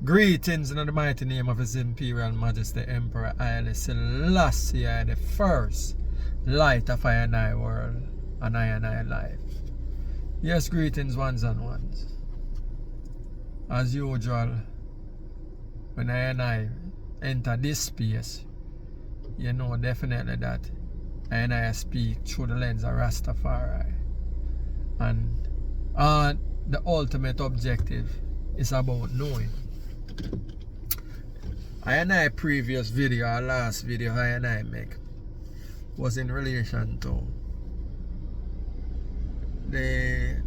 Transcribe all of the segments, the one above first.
Greetings in the mighty name of His Imperial Majesty Emperor Haile Selassie the First, light of I and I world and I life. Yes, greetings ones and ones. As usual, when I and I enter this space, you know definitely that I and I speak through the lens of Rastafari. And the ultimate objective is about knowing. I and I previous video, our last video I and I make was in relation to the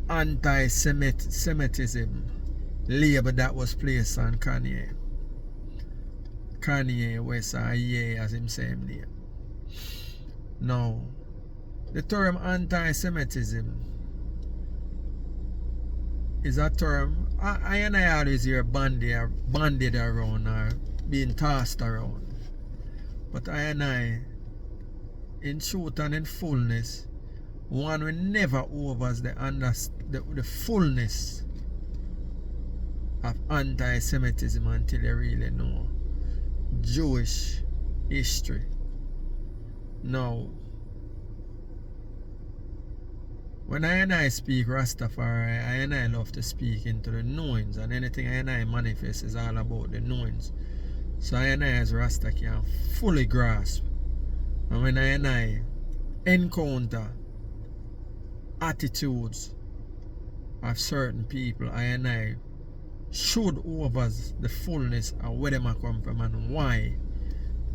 anti-Semitism label that was placed on Kanye. Kanye West, as him same name. Now, the term anti-Semitism is a term I and I always hear bandied around or being tossed around. But I and I, in truth and in fullness, one will never overs the fullness of anti-Semitism until you really know Jewish history. Now, when I and I speak Rastafari, I and I love to speak into the knowings, and anything I and I manifest is all about the knowings. So I and I as Rasta can fully grasp. And when I and I encounter attitudes of certain people, I and I should over the fullness of where them come from and why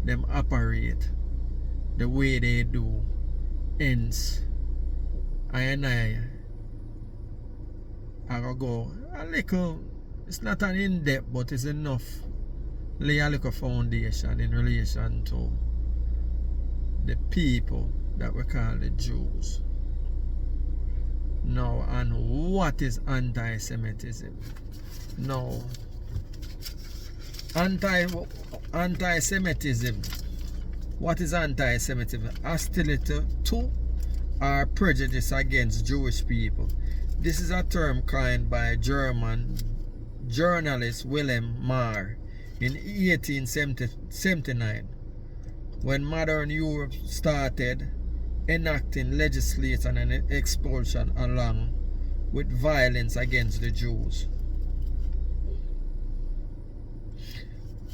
them operate the way they do. Hence, I and I gonna go a little, it's not an in-depth, but it's enough, lay a little foundation in relation to the people that we call the Jews. Now, and what is anti-Semitism? Now, anti-Semitism, what is anti-Semitism? Hostility to or prejudice against Jewish people. This is a term coined by German journalist Wilhelm Marr in 1879, when modern Europe started enacting legislation and expulsion along with violence against the Jews.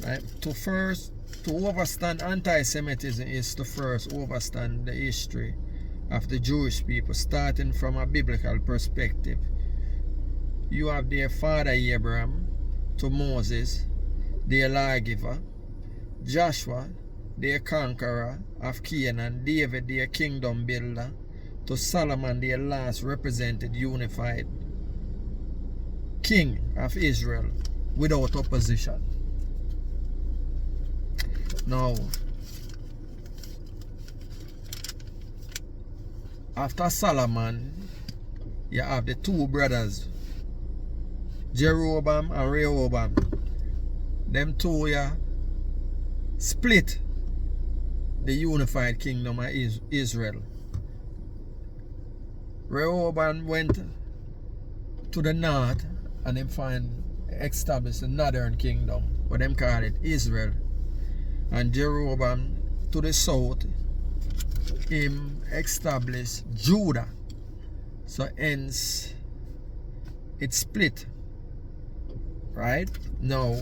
Right? To understand anti-Semitism is to first understand the history of the Jewish people, starting from a biblical perspective. You have their father Abraham to Moses, their lawgiver, Joshua, their conqueror of Canaan, David, their kingdom builder, to Solomon, their last represented unified king of Israel without opposition. Now, after Solomon, you have the two brothers, Jeroboam and Rehoboam. Them two split the unified kingdom of Israel. Rehoboam went to the north and established the northern kingdom, what them call it Israel. And Jeroboam to the south, him established Judah. So hence it split. Right? Now,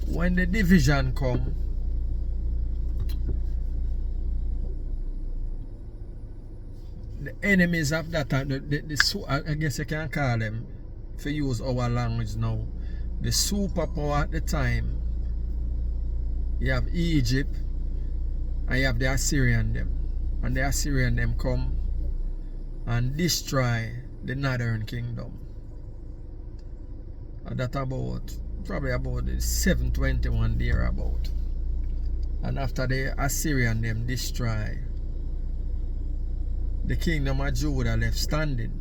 when the division come, the enemies of that time, I guess you can call them, if you use our language now, the superpower at the time, you have Egypt and you have the Assyrian them. And the Assyrian them come and destroy the northern kingdom. And that probably about the 721 thereabout. And after the Assyrian them destroy, the kingdom of Judah left standing.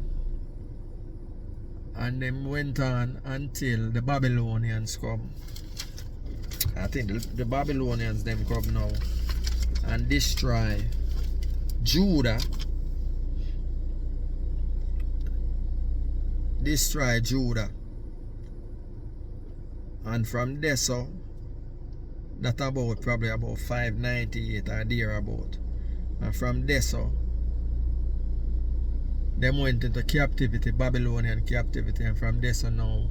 And them went on until the Babylonians come. I think the Babylonians them come now and destroy Judah destroy Judah. And from there so, that about probably about 598 or thereabout. And from there so, them went into captivity, Babylonian captivity, and from there so now,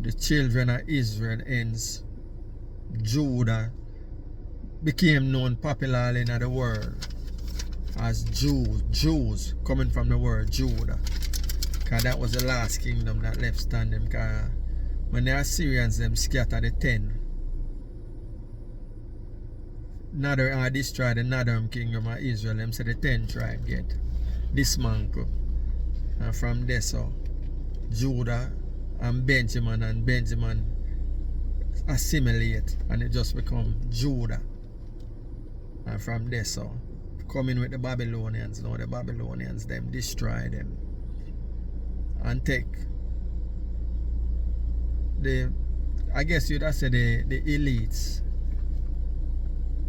the children of Israel ends. Judah became known popularly in the world as Jews coming from the word Judah. Because that was the last kingdom that left standing. Because when the Assyrians them scattered the 10, destroyed the northern kingdom of Israel, them said the 10 tribe get dismantled. And from there so, Judah and Benjamin assimilate and it just become Judah. And from there so, coming with the Babylonians, now the Babylonians them destroy them and take the, I guess you'd have said the elites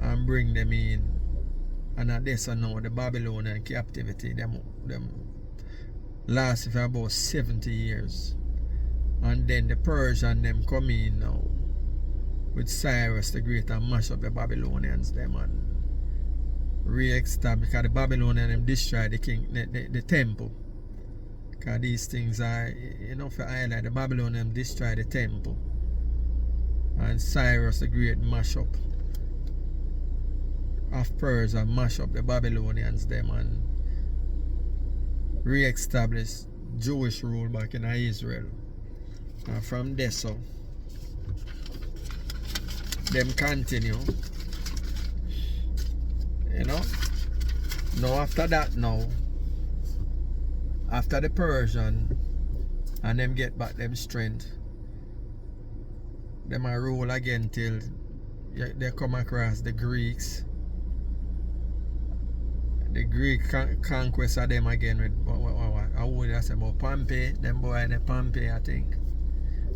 and bring them in. And at this so now the Babylonian captivity them last for about 70 years. And then the Persian them come in now with Cyrus the Great and mash up the Babylonians them and re-establish, because the Babylonians them destroy the temple. Because these things are, you know, for highlight, the Babylonians destroy the temple. And Cyrus the Great mash up of Persia, mash up the Babylonians them and re-establish Jewish rule back in Israel. And from there so, them continue, you know. Now after that now, after the Persian and them get back them strength, them a rule again till they come across the Greeks. The Greek conquest of them again with I would say about Pompey, them boy in the Pompey I think.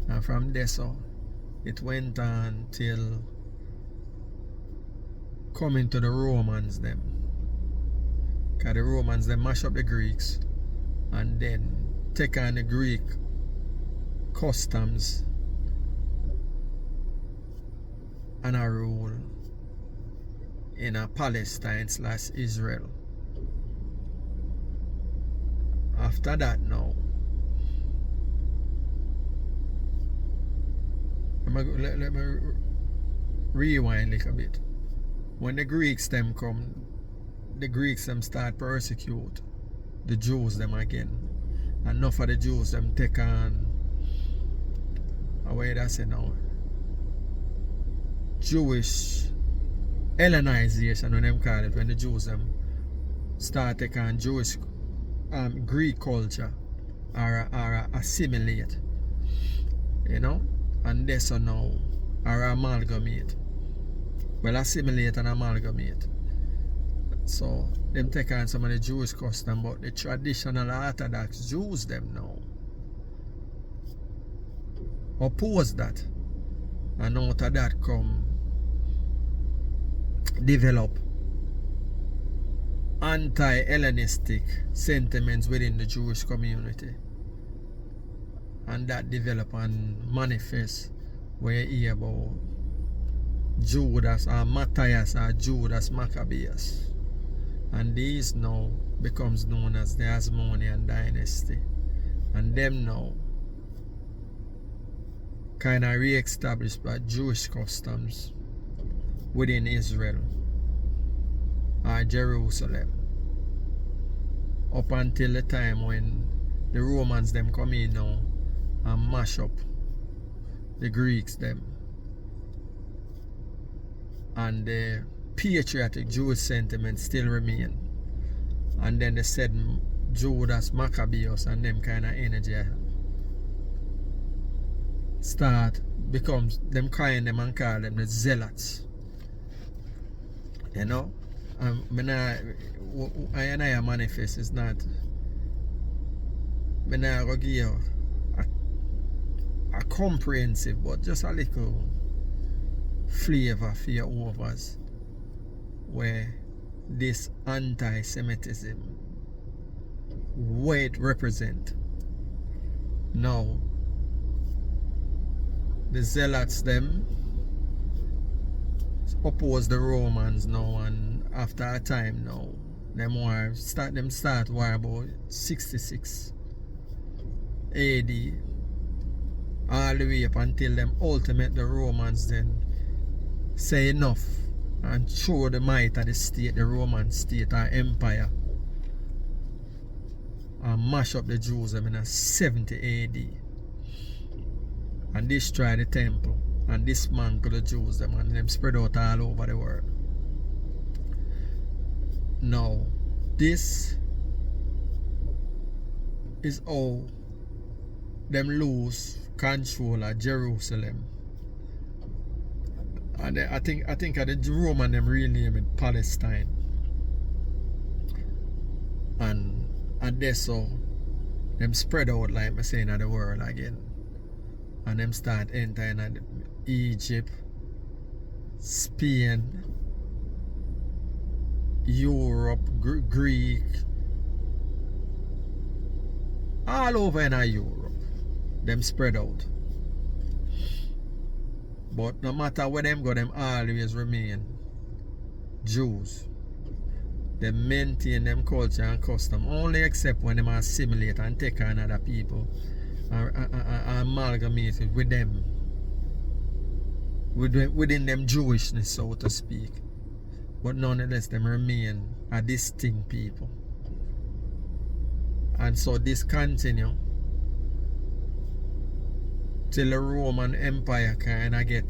And from there so, it went on till coming to the Romans them. Because the Romans them mash up the Greeks and then take on the Greek customs and a rule in a Palestine/Israel. After that now, let me rewind a little bit. When the Greeks them come, the Greeks them start persecute the Jews them again. Enough of the Jews them take on, what I say now, Jewish Hellenization, when them call it, when the Jews them start take on Jewish Greek culture or assimilate, you know. And this so now or amalgamate. Well, assimilate and amalgamate. So them take on some of the Jewish custom, but the traditional Orthodox Jews them now oppose that. And out of that come develop anti-Hellenistic sentiments within the Jewish community. And that develop and manifest where you hear about Judas or Matthias or Judas Maccabeus. And these now becomes known as the Hasmonean dynasty. And them now kind of re-established by Jewish customs within Israel or Jerusalem up until the time when the Romans them come in now and mash up the Greeks them, and the patriotic Jewish sentiment still remain. And then they said Judas Maccabeus and them kind of energy start becomes them kind them and call them the zealots, you know. I manifest is not, I go give you a comprehensive but just a little flavor for your overs where this anti-Semitism, what it represent Now, the Zealots them oppose the Romans now, and after a time now, them start war about 66 AD, all the way up until them ultimate the Romans then say enough and show the might of the state, the Roman state or empire, and mash up the Jews in a 70 AD and destroy the temple and dismantle the Jews them, and them spread out all over the world. Now, this is how them lose control of Jerusalem. And I think the Roman them rename it Palestine. And they so them spread out like I saying in the world again. And them start entering Egypt, Spain, Europe, Greek, all over in Europe. Them spread out. But no matter where them go, them always remain Jews. They maintain them culture and custom, only except when them assimilate and take on other people and amalgamate it with them, within them Jewishness, so to speak. But nonetheless, them remain a distinct people. And so this continue till the Roman Empire kind of get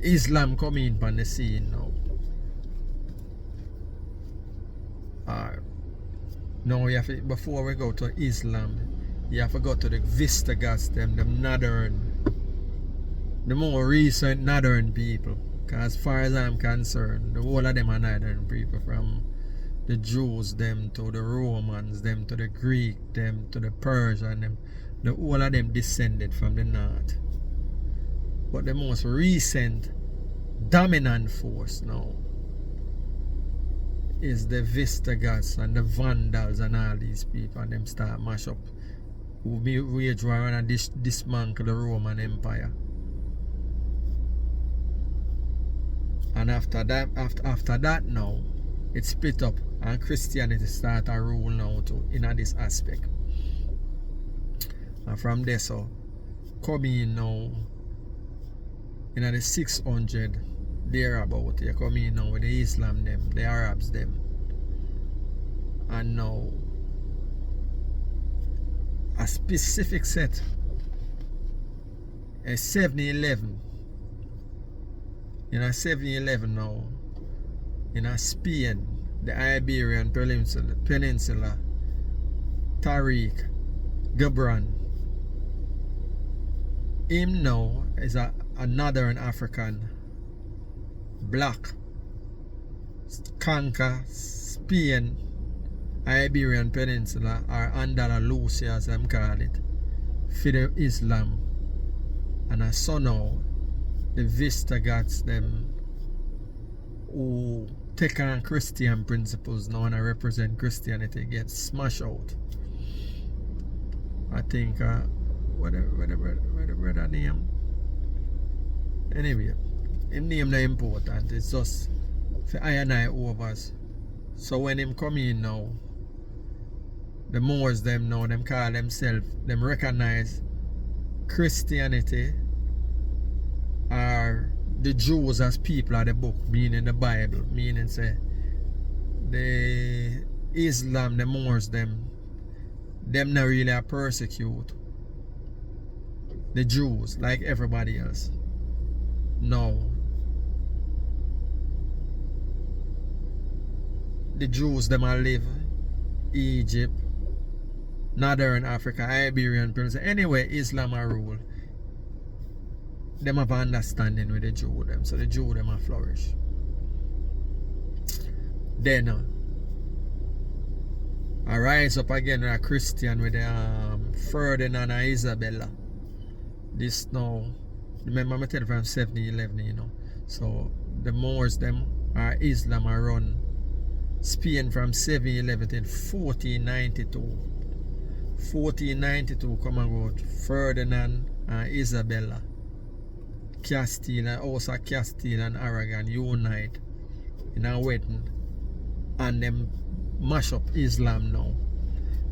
Islam coming on the scene now. Now you have to, before we go to Islam, you have to go to the Visigoths, them northern, the more recent northern people. Because as far as I'm concerned, the whole of them are northern people, from the Jews, them to the Romans, them to the Greek, them to the Persian, them, the whole of them descended from the north. But the most recent dominant force now is the Visigoths and the Vandals and all these people, and them start mash up, who wage war and dismantle the Roman Empire. And after that now, it split up and Christianity start a rule now too in this aspect. And from there so coming now in the 600 thereabout, you come in now with the Islam them, the Arabs them. And now a specific set, a 711. In a 711 now, in a Spain, the Iberian Peninsula, Tariq Gibran, him now is a northern African black, conquer Spain, Iberian Peninsula, or Andalusia as them call it, for the Islam. And I saw now the Visigoths them who take on Christian principles now and I represent Christianity get smashed out. I think what the name? Anyway, him name not important. It's just for I and I overs. So when him come in now, the Moors them now, them call themselves, them recognize Christianity are the Jews as people of the book, meaning the Bible, meaning say the Islam, the Moors them not really a persecute the Jews like everybody else. No. The Jews them are live Egypt, Northern Africa, Iberian Peninsula, anyway Islam are rule. Them have understanding with the Jew them, so the Jew them are flourish. Then I rise up again a Christian with Ferdinand and Isabella. This now, remember I tell you from 1711, you know. So the Moors them are Islam are run Spain from 711 till 1492. 1492 come about Ferdinand and Isabella Castile and House of Castile and Aragon unite in a wedding, and them mash up Islam now,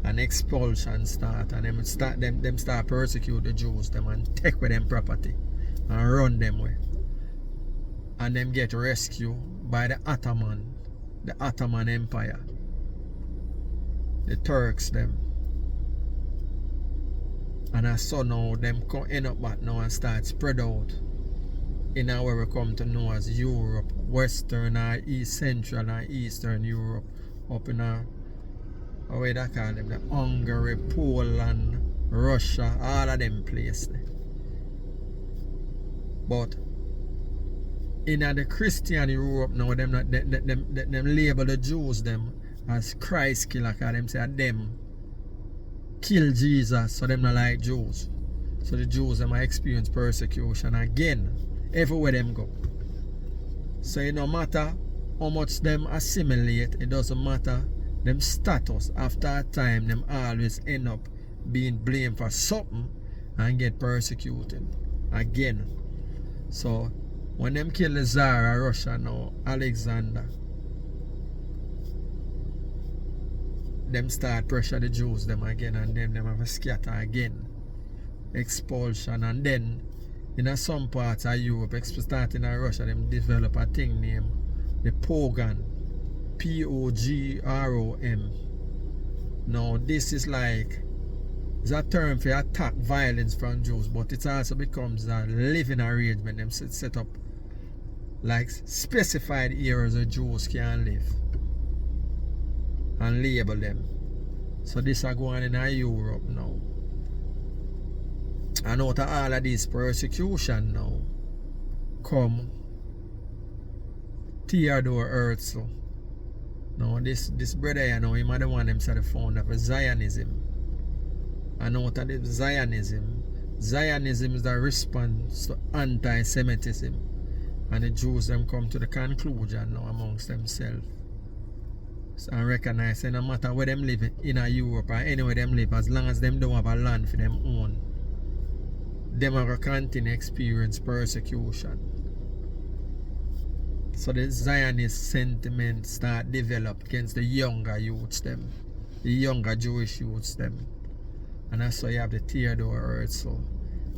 and expulsion start, and them start persecute the Jews them and take with them property and run them way, and them get rescued by the Ottoman Empire, the Turks them. And I saw now them end up back now and start spread out in where we come to know as Europe, Western and East, Central and Eastern Europe, up in how we call them, the Hungary, Poland, Russia, all of them places. But in the Christian Europe now, them label the Jews them as Christ killer, because them say them kill Jesus, so them not like Jews. So the Jews them experience persecution again everywhere them go. So it no matter how much them assimilate, it doesn't matter them status. After a time, them always end up being blamed for something and get persecuted again. So when them kill the Tsar of Russia now, Alexander, them start pressure the Jews them again, and then them have a scatter again, expulsion, and then in some parts of Europe, starting in Russia, them develop a thing named the Pogon, P-O-G-R-O-M. Now this is like, it's a term for attack violence from Jews, but it also becomes a living arrangement. Them set up like specified areas of Jews can live and label them. So this is going in Europe now. And out of all of this persecution now come Theodore Herzl. Now this brother, you know, him are the one them said the founder of Zionism. And out of this Zionism is the response to anti-Semitism. And the Jews them come to the conclusion now amongst themselves and recognize that no matter where them live in Europe or anywhere them live, as long as them don't have a land for them own, them are going to continue experience persecution. So the Zionist sentiment start develop against the younger youths them, the younger Jewish youths them. And that's why you have the Theodore Herzl,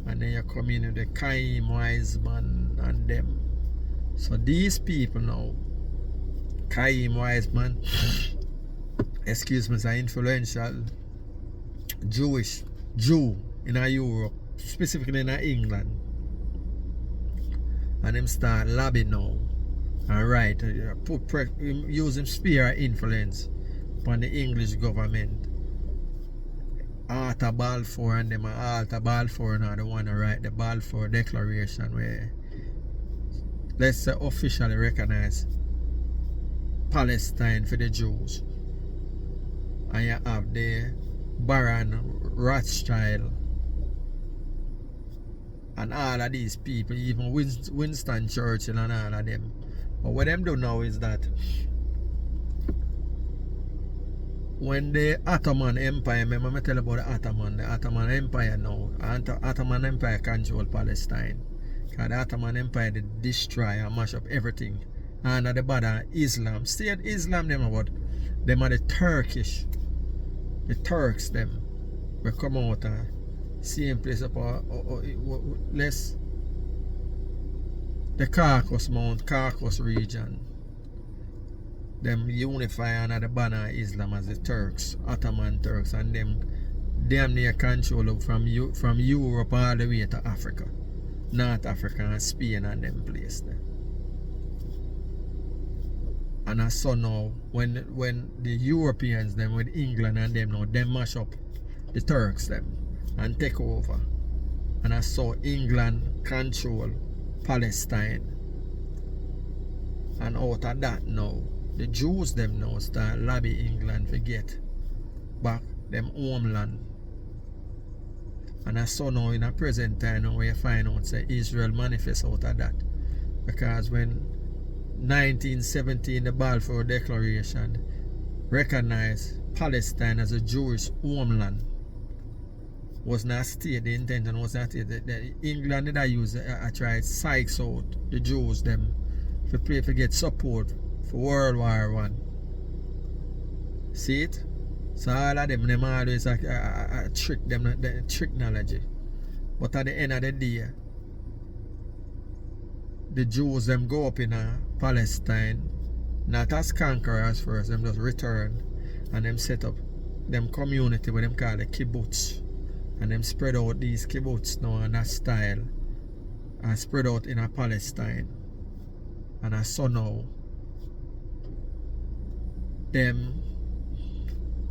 and then you come in with the Chaim Weizmann and them. So these people now, Chaim Weizmann, excuse me, is an influential Jew in Europe, specifically in England. And them start lobbying now and using sphere of influence upon the English government. Arthur Balfour and them, Arthur Balfour now the one to write the Balfour Declaration, where let's say officially recognize Palestine for the Jews. And you have the Baron Rothschild and all of these people, even Winston Churchill and all of them. But what them do now is that when the Ottoman Empire, remember I tell you about the Ottoman Empire now, Ottoman Empire control Palestine. Because the Ottoman Empire they destroy and mash up everything. And the bad Islam. State Islam them about them are the Turkish. The Turks them will come out and same place up less the Caucasus region. Them unify under the banner of Islam as the Turks, Ottoman Turks, and them damn near control from Europe all the way to Africa. North Africa and Spain and them place there. And I saw now when the Europeans them with England and them now them mash up the Turks them and take over. And I saw England control Palestine. And out of that now, the Jews them now start lobby England to get back them homeland. And I saw now in a present time now where you find out say Israel manifests out of that. Because when 1917 the Balfour Declaration recognized Palestine as a Jewish homeland, was not state. The intention was not state. England did I use I tried psychs out the Jews them for get support for World War One. See it? So all of them always trick them, the technology. But at the end of the day, the Jews them go up in Palestine, not as conquerors first, them just return and them set up them community where them call the kibbutz. And them spread out these kibbutz now in that style and spread out in Palestine. And I saw now them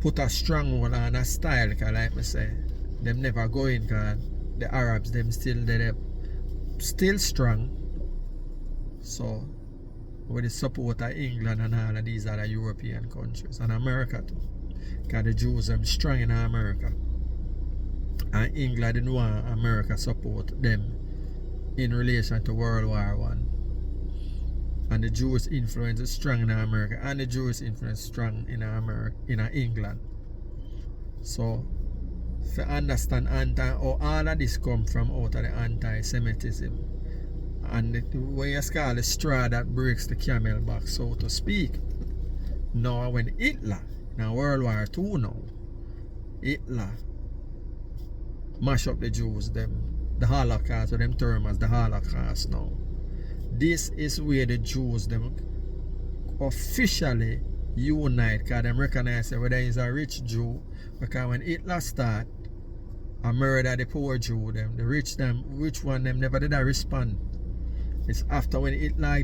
put a stronghold on a style, because like me say, them never go in, because the Arabs them still strong. So with the support of England and all of these other European countries and America too, because the Jews them strong in America, and England didn't want America support them in relation to World War One. And the Jewish influence is strong in America, and the Jewish influence is strong in America, in England. So, to understand how all of this come from out of the anti-Semitism, and when you call the straw that breaks the camel back, so to speak. Now, when Hitler, in World War II now, Hitler mash up the Jews, the Holocaust, or them term as the Holocaust now. This is where the Jews them officially unite, because them recognize that whether he's a rich Jew, because when Hitler start and murder the poor Jew, the rich one them never did respond. It's after when Hitler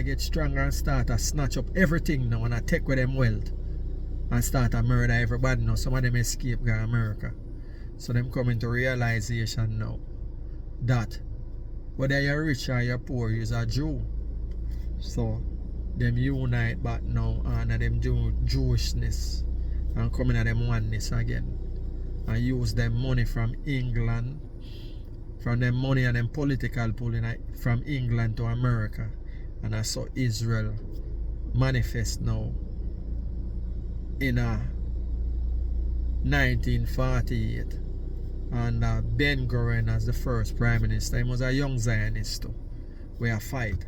get stronger and start to snatch up everything now and take with them wealth and start to murder everybody now. Some of them escape to America. So them coming to realization now that whether you're rich or you're poor, you're a Jew. So them unite back now and them Jewishness and coming at them oneness again. And use them money from England, from them money and them political pulling from England to America. And I saw Israel manifest now in 1948. And Ben Gurion as the first prime minister. He was a young Zionist too. We are fight.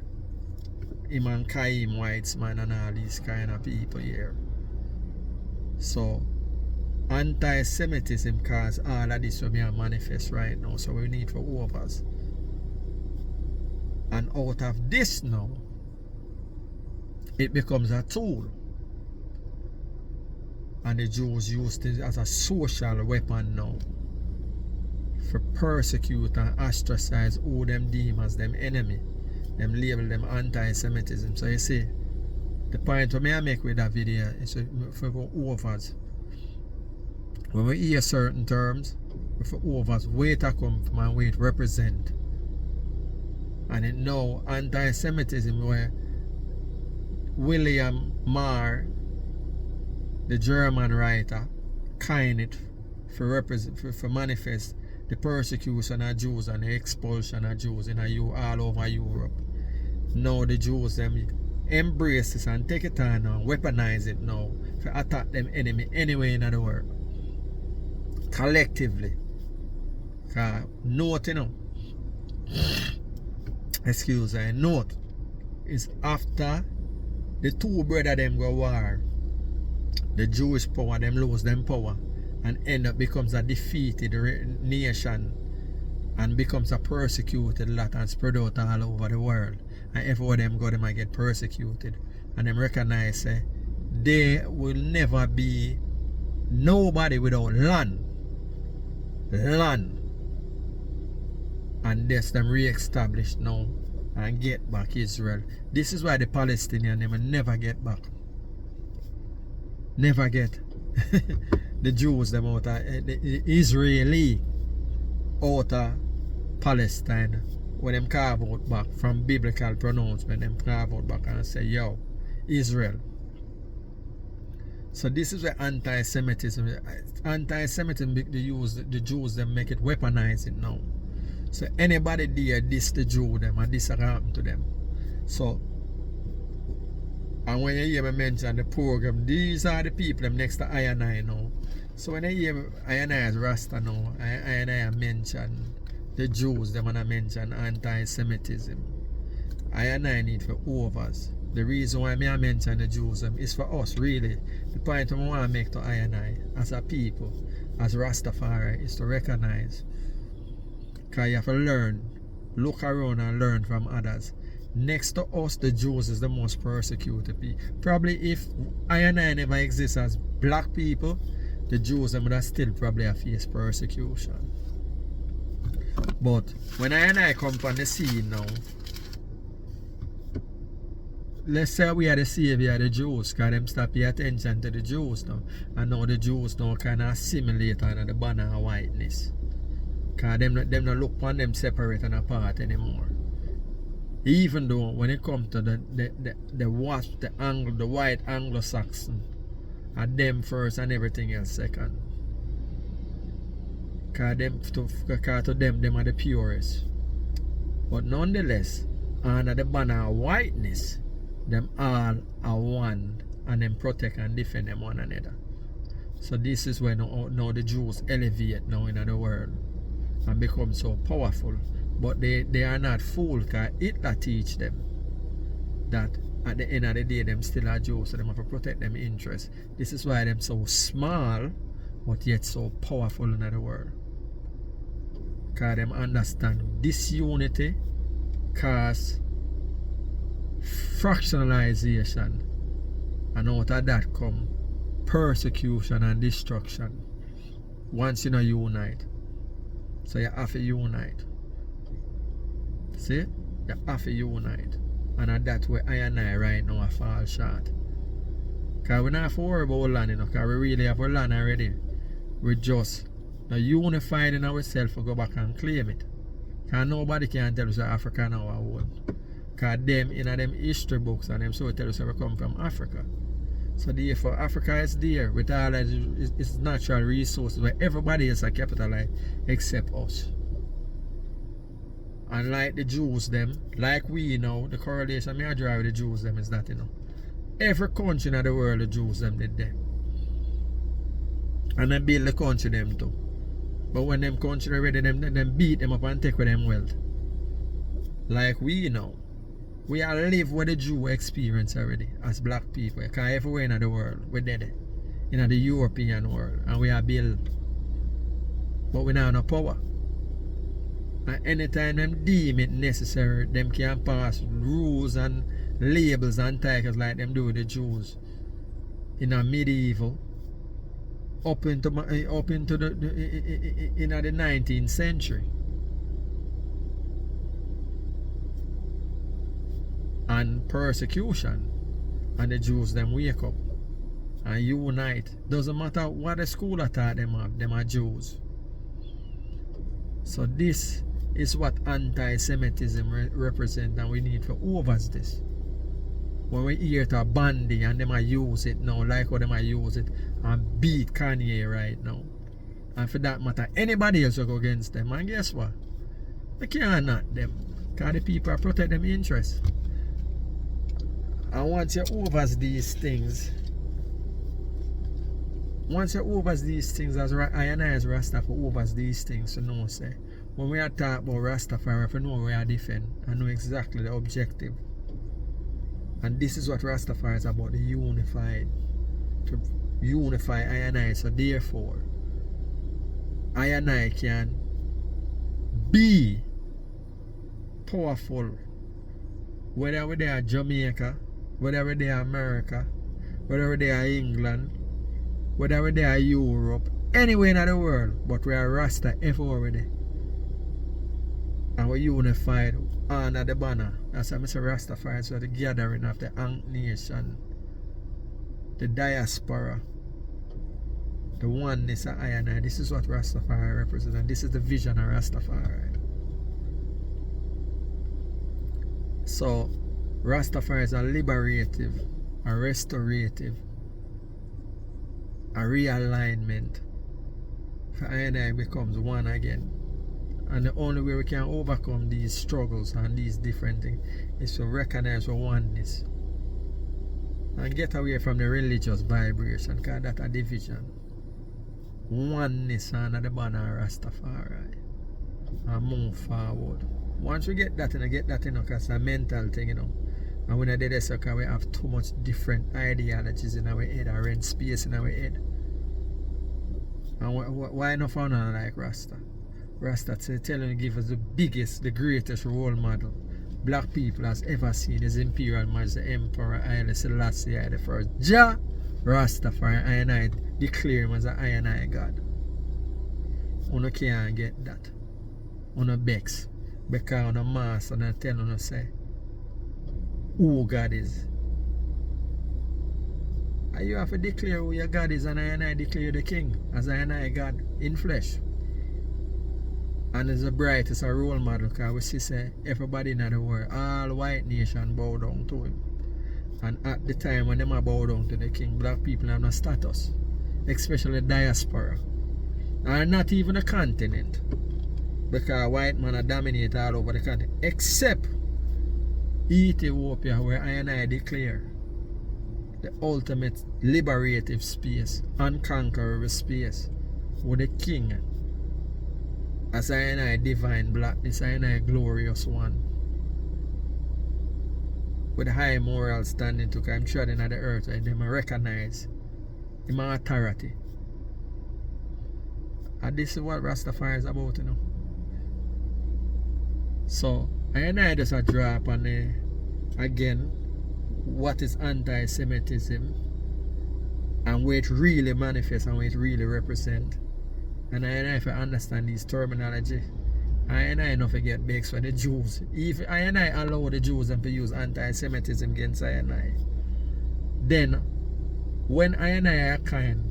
Him and Chaim Weizmann and all these kind of people here. So anti-Semitism cause all of this will be a manifest right now. So we need for overs. And out of this now, it becomes a tool. And the Jews used it as a social weapon now, for persecute and ostracize who them deem as them enemy. Them label them anti-Semitism. So you see, the point what I make with that video is for overs. When we hear certain terms, for overs, where to come from and where it represent. And it now anti-Semitism where William Marr, the German writer, coined it for manifest the persecution of Jews and the expulsion of Jews in all over Europe. Now the Jews them embrace this and take it on and weaponize it now to attack them enemy anywhere in the world. Collectively. Note, excuse me, note is after the two brothers them go war, the Jewish power them lose them power and end up becomes a defeated nation and becomes a persecuted lot and spread out all over the world. And everywhere them go, them might get persecuted. And them recognize there will never be nobody without land. Land. And this them re-established now and get back Israel. This is why the Palestinians will never get back. Never get. The Jews them out of the Israeli out of Palestine, when them carve out back from biblical pronouncement, them carve out back and say, yo, Israel. So this is where anti-Semitism, the Jews them make it weaponize it now. So anybody there diss the Jew them and this happen to them. So and when you hear me mention the program, these are the people them next to I and I now. So when I hear I and I as Rasta now, I and I mention the Jews, them and I mention anti-Semitism. I and I need for overs. The reason why I mention the Jews is for us, really. The point I want to make to I and I, as a people, as Rastafari, is to recognize. Because you have to learn, look around and learn from others. Next to us, the Jews is the most persecuted people. Probably if I and I never exist as black people, the Jews would have still probably have faced persecution. But when I and I come from the scene now, let's say we are the savior of the Jews, because them stop pay attention to the Jews now. And now the Jews now kind of assimilate under the banner of whiteness. Because them not look upon them separate and apart anymore. Even though when it comes to the wasp, the white Anglo-Saxon, are them first and everything else second. Because to them are the purest. But nonetheless, under the banner of whiteness, them all are one, and them protect and defend them one another. So this is when now the Jews elevate now in the world and become so powerful. But they are not fooled, because Hitler teach them that at the end of the day them still are Jews, so they have to protect them interests. This is why them so small but yet so powerful in the world. Because them understand disunity cause fractionalization, and out of that come persecution and destruction once you know unite. So you have to unite. See? You have to unite. And that's where I and I right now fall short. Because we don't have to worry about land, you know, because we really have our land already. We just now unified in ourselves to go back and claim it. Because nobody can tell us that Africa now our own. Because them in them history books and them so tell us that we come from Africa. So therefore Africa is there with all its natural resources where everybody else are capitalized except us. And like the Jews them, like we know, the correlation I draw with the Jews them is that, you know, every country in the world the Jews them did them. And then build the country them too. But when them country ready, them beat them up and take with them wealth. Like we know. We are live with the Jew experience already as black people. Because everywhere in the world, we're dead. In the European world. And we are built. But we don't have no power. And anytime them deem it necessary, them can pass rules and labels and titles like them do with the Jews. In a medieval. Up into the 19th century. And persecution, and the Jews them wake up and unite. Doesn't matter what the school attack them are Jews. So this is what anti-Semitism represents, and we need to overs this. When we hear to bandy and them use it now, like how them use it and beat Kanye right now. And for that matter, anybody else will go against them. And guess what? They can't not them. Because the people protect them interests. And once you overs these things, as I and I as Rastafari overs these things, you know, say, when we are talking about Rastafari, we know we are defend and know exactly the objective. And this is what Rastafari is about, the unified. To unify I and I, so therefore, I and I can be powerful, whether we are Jamaica, whether they are America, whether they are England, whether they are Europe, anywhere in the world, but we are Rasta everywhere there. And we're unified under the banner. That's why Mr. Rastafari, so the gathering of the Ankh Nation, the diaspora, the oneness of I and I. This is what Rastafari represents, and this is the vision of Rastafari. So Rastafari is a liberative, a restorative, a realignment. For I and I becomes one again. And the only way we can overcome these struggles and these different things is to recognize our oneness. And get away from the religious vibration, because that's a division. oneness under the banner of Rastafari and move forward. Once we get that, and I get that, because it's a mental thing, and when I did this, because we have too much different ideologies in our head, or rent space in our head. And why not found one like Rasta? Rasta telling you, give us the biggest, the greatest role model black people has ever seen. His Imperial Majesty Emperor Haile Selassie the first. Jah Rastafari, I and I declare him as an I and I God. You can't get that. You vex. Because you mass and I tell you say who God is. And you have to declare who your God is, and I declare the King as I and I God in flesh. And as the brightest a role model, because we see say everybody in the world, all white nation bow down to him. And at the time when them bow down to the king, black people have no status. Especially diaspora. And not even the continent. Because white men are dominate all over the continent. Except Ethiopia, where I and I declare the ultimate liberative space, unconquerable space, with the king. As I and I divine blackness, I and I glorious one. With high moral standing to come treading at the earth, and them recognize my authority. And this is what Rastafari is about, So, I and I just a draw upon again, what is anti-Semitism and where it really manifests and where it really represents. And I if I understand this terminology, I not forget bakes for the Jews. If I allow the Jews to use anti-Semitism against I, then when I are kind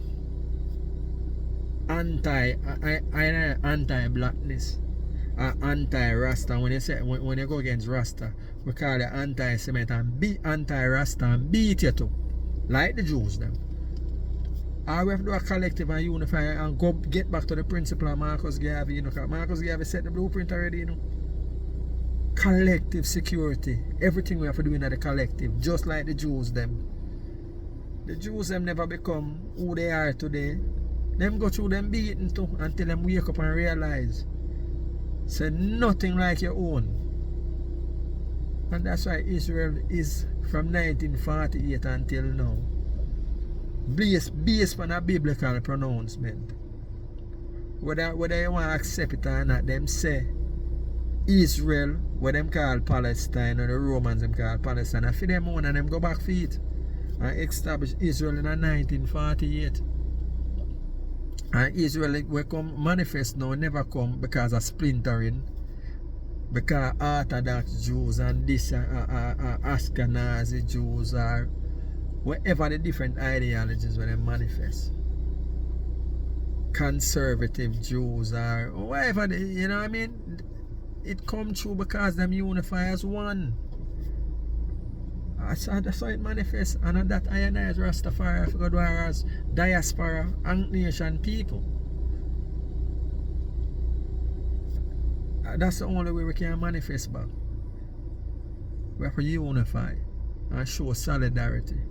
anti-blackness or anti-Rasta, when you go against Rasta, we call it anti-Semite and anti-Rasta and beat you too. Like the Jews them. Or we have to do a collective and unify and go get back to the principle of Marcus Garvey, because Marcus Garvey set the blueprint already, Collective security. Everything we have to do in the collective, just like the Jews them. The Jews them never become who they are today. Them go through them beating too until them wake up and realize say nothing like your own. And that's why Israel is from 1948 until now based on a biblical pronouncement. Whether you want to accept it or not, them say Israel, what them call Palestine, or the Romans them call Palestine, and for them own and them go back for it and establish Israel in 1948. And Israel will come manifest now, never come because of splintering, because Orthodox Jews and this Ashkenazi Jews are whatever the different ideologies when they manifest. Conservative Jews or whatever, you know what I mean? It come true because them unify as one. That's how it manifests. And that I and I as Rastafari, I forgot where as diaspora and nation people. That's the only way we can manifest back. We have to unify and show solidarity.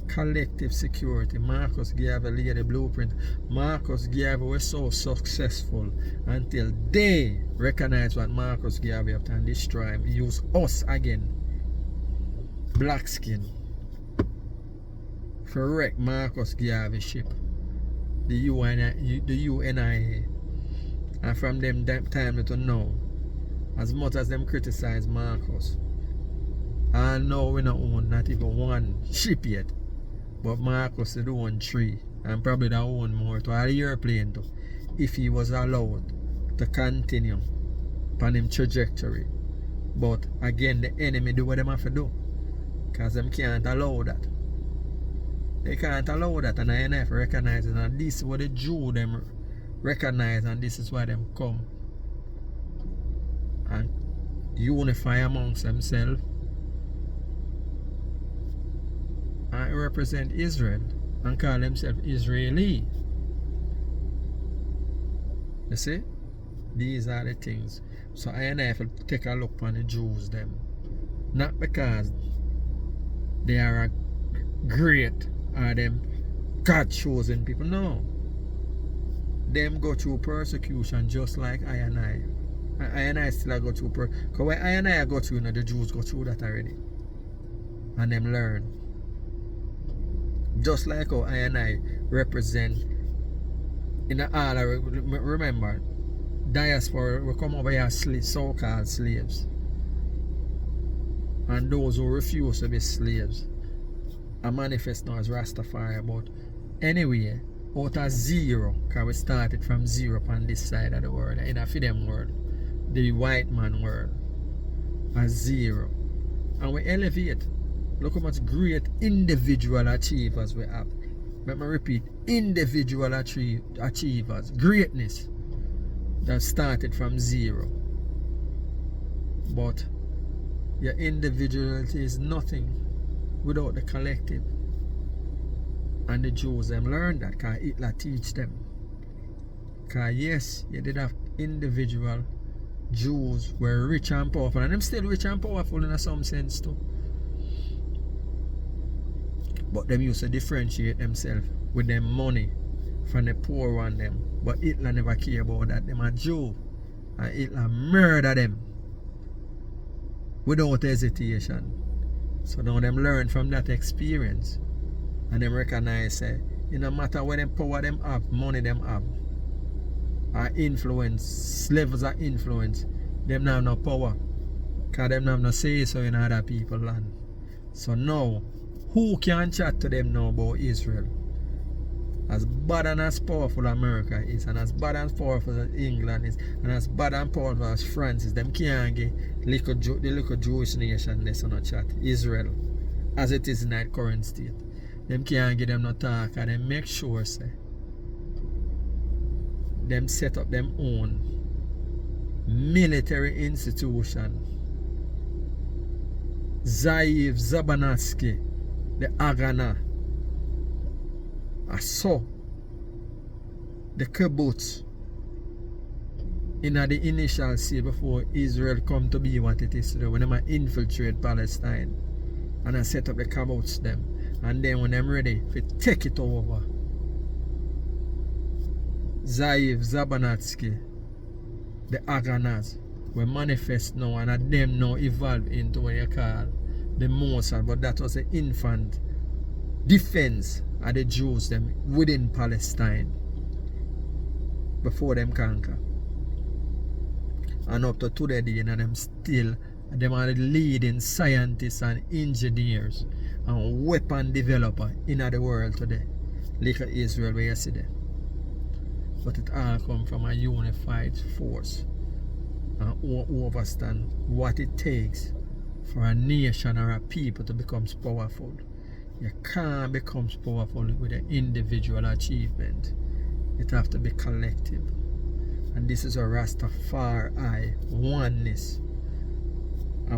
Collective security. Marcus Garvey laid the blueprint. Marcus Garvey was so successful until they recognize what Marcus Garvey have done, destroy him, use us again, black skin, for wreck Marcus Garvey ship, the UNIA. And from them time to now, as much as them criticize Marcus, and now we don't own not even one ship yet. But Marcus did own 3 and probably that own more to a airplane too, if he was allowed to continue on him trajectory. But again, the enemy do what them have to do, because them can't allow that. They can't allow that, and I have to recognize it. And this is what the Jew them recognize, and this is why them come and unify amongst themselves and represent Israel and call themselves Israeli. You see? These are the things. So I and I have to take a look on the Jews them. Not because they are a great or them God chosen people. No. them go through persecution just like I and I. I and I still go through because when I and I go through, the Jews go through that already. And them learn. Just like how I and I represent in the all, remember, diaspora will come over here so-called slaves. And those who refuse to be slaves are manifest now as Rastafari. But anyway, out of zero, because we started from zero on this side of the world, in a Fidem world, the white man world, as zero. And we elevate. Look how much great individual achievers we have. Let me repeat, individual achievers, greatness that started from zero. But your individuality is nothing without the collective. And the Jews them learned that because Hitler teach them. Because yes, you did have individual Jews were rich and powerful, and them still rich and powerful in some sense too. But them used to differentiate themselves with them money from the poor one them. But Hitler never cared about that. Them a Jew. And Hitler murdered them without hesitation. So now them learn from that experience. And them recognize it no matter what them power them have, money them have, or influence, levels of influence, them not have no power. Because them not have no say so in other people's land. So now, who can chat to them now about Israel? As bad and as powerful America is, and as bad and powerful as England is, and as bad and powerful as France is, them can't get the little Jewish nation this on a chat. Israel, as it is in that current state. Them can't get them no talk, and them make sure say them set up them own military institution. Zaiv Zabanatsky, the Agana, I saw the kibbutz in the initial stage before Israel come to be what it is today, when they infiltrate Palestine and I set up the kibbutz them, and then when them ready to take it over, Zaiv Zabanatsky, the Aganas, will manifest now, and them now evolve into what you call the Mossad, but that was the infant defense of the Jews them within Palestine before them conquer. And up to today, them still, them are the leading scientists and engineers and weapon developer in the world today. Like Israel where you see there. But it all come from a unified force and who understand what it takes for a nation or a people to become powerful. You can't become powerful with an individual achievement. It has to be collective. And this is a Rastafari oneness. I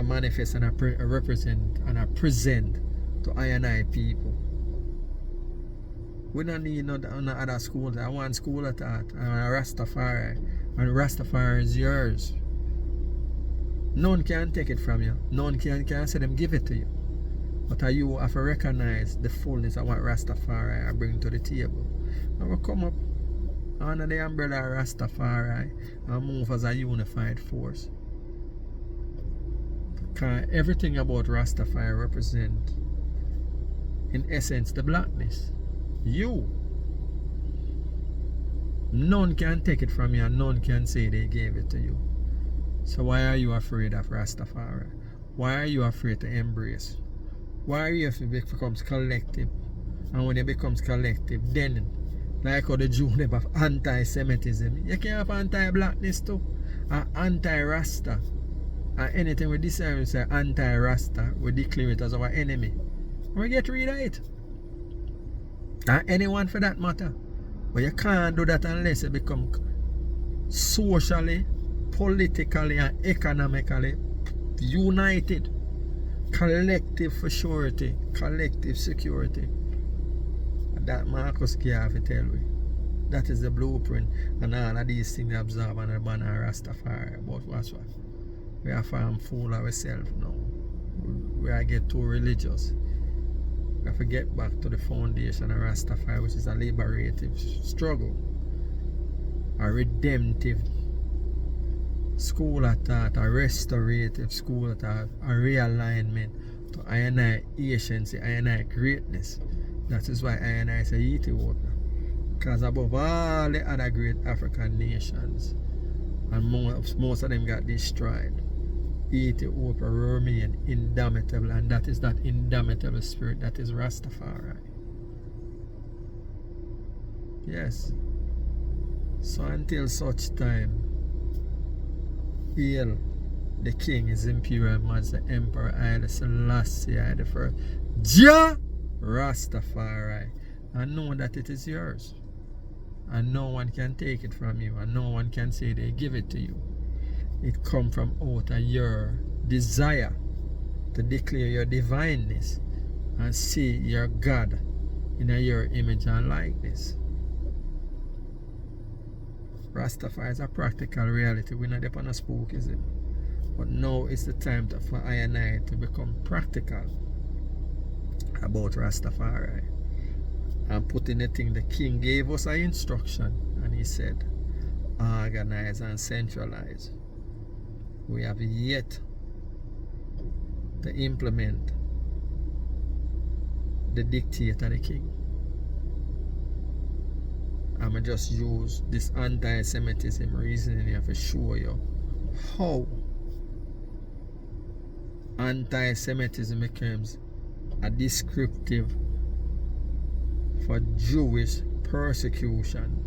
manifest and I represent and I present to I and I people. We don't need no other schools. I want school at that. I'm a Rastafari. And Rastafari is yours. None can take it from you. None can say them give it to you. But you have to recognize the fullness of what Rastafari I bring to the table. And we come up under the umbrella of Rastafari and move as a unified force. Because everything about Rastafari represent, in essence, the blackness. You. None can take it from you and none can say they gave it to you. So why are you afraid of Rastafari? Why are you afraid to embrace? Why are you afraid it becomes collective? And when it becomes collective, then, like how the Jews have anti-Semitism, you can have anti-blackness too. And anti-Rasta. And anything we decide to say anti-Rasta, we declare it as our enemy. And we get rid of it. And anyone for that matter. But you can't do that unless you become socially, politically, and economically united. Collective for surety, collective security. And that Marcus Garvey have to tell we. That is the blueprint, and all of these things observe and ban Rastafari. But what's what? We are farm fool ourselves now. We are get too religious. We have to get back to the foundation of Rastafari, which is a liberative struggle. a redemptive school of thought, a restorative school of thought, a realignment to I and I anciency, I and I greatness. That is why I and I say Ethiopia. Because above all the other great African nations, and most of them got destroyed, Ethiopia remain indomitable, and that is that indomitable spirit that is Rastafari. Yes. So until such time, hail the King, His Imperial Majesty, Emperor Haile Selassie the First, Jah Rastafari, and know that it is yours, and no one can take it from you, and no one can say they give it to you. It come from out of your desire to declare your divineness and see your God in your image and likeness. Rastafari is a practical reality. We're not upon a spookism. But now is the time for I and I to become practical about Rastafari. And putting the thing, the King gave us an instruction, and he said, organize and centralize. We have yet to implement the dictate of the King. I'm going to just use this anti-Semitism reasoning here to show you how anti-Semitism becomes a descriptive for Jewish persecution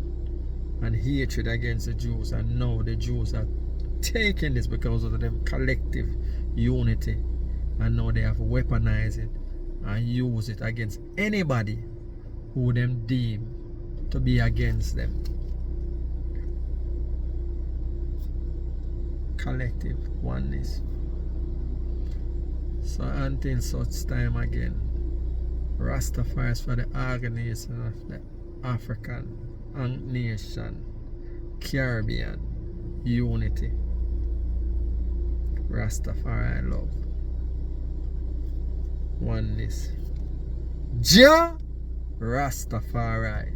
and hatred against the Jews. And now the Jews are taking this because of them collective unity, and now they have weaponized it and use it against anybody who them deem to be against them. Collective oneness. So until such time again, Rastafari is for the organization of the African nation, Caribbean unity. Rastafari love, oneness. Jah Rastafari.